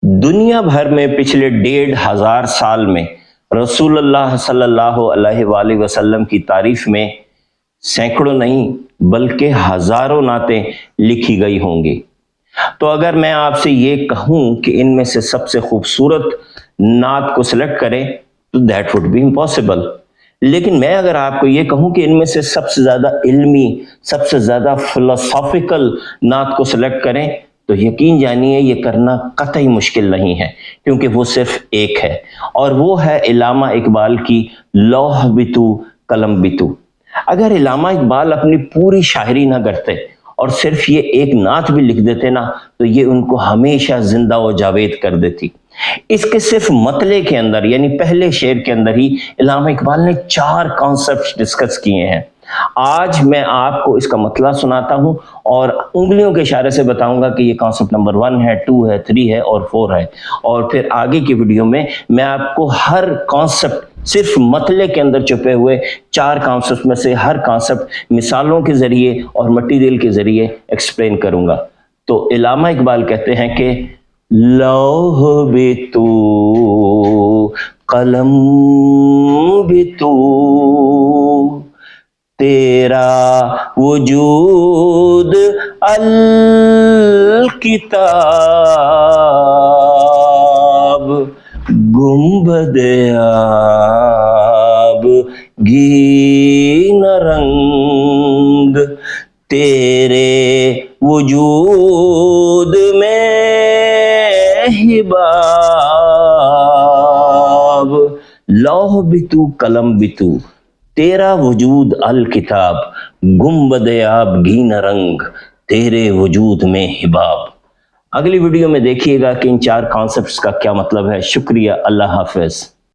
دنیا بھر میں پچھلے 1500 سال میں رسول اللہ صلی اللہ علیہ وآلہ وسلم کی تعریف میں سینکڑوں نہیں بلکہ ہزاروں نعتیں لکھی گئی ہوں گی۔ تو اگر میں آپ سے یہ کہوں کہ ان میں سے سب سے خوبصورت نعت کو سلیکٹ کریں تو دیٹ وڈ بی امپاسبل، لیکن میں اگر آپ کو یہ کہوں کہ ان میں سے سب سے زیادہ علمی، سب سے زیادہ فلسافیکل نعت کو سلیکٹ کریں تو یقین جانیے یہ کرنا قطعی مشکل نہیں ہے، کیونکہ وہ صرف ایک ہے، اور وہ ہے علامہ اقبال کی لوح بتو قلم بتو۔ اگر علامہ اقبال اپنی پوری شاعری نہ کرتے اور صرف یہ ایک نعت بھی لکھ دیتے نا تو یہ ان کو ہمیشہ زندہ و جاوید کر دیتی۔ اس کے صرف مطلع کے اندر یعنی پہلے شعر کے اندر ہی علامہ اقبال نے 4 کانسیپٹس ڈسکس کیے ہیں۔ آج میں آپ کو اس کا مطلع سناتا ہوں اور انگلیوں کے اشارے سے بتاؤں گا کہ یہ کانسیپٹ نمبر 1 ہے، 2 ہے، 3 ہے اور 4 ہے، اور پھر آگے کی ویڈیو میں میں آپ کو ہر کانسیپٹ صرف مطلع کے اندر چھپے ہوئے 4 کانسیپٹ میں سے ہر کانسیپٹ مثالوں کے ذریعے اور مٹیریل کے ذریعے ایکسپلین کروں گا۔ تو علامہ اقبال کہتے ہیں کہ لوح بتو قلم بتو تیرا وجود الکتاب گنبد آب گین رنگ تیرے وجود میں حباب۔ لوح بتو قلم بتو تیرا وجود الکتاب گنبد آب گین رنگ تیرے وجود میں حباب۔ اگلی ویڈیو میں دیکھیے گا کہ ان 4 کانسیپٹس کا کیا مطلب ہے۔ شکریہ، اللہ حافظ۔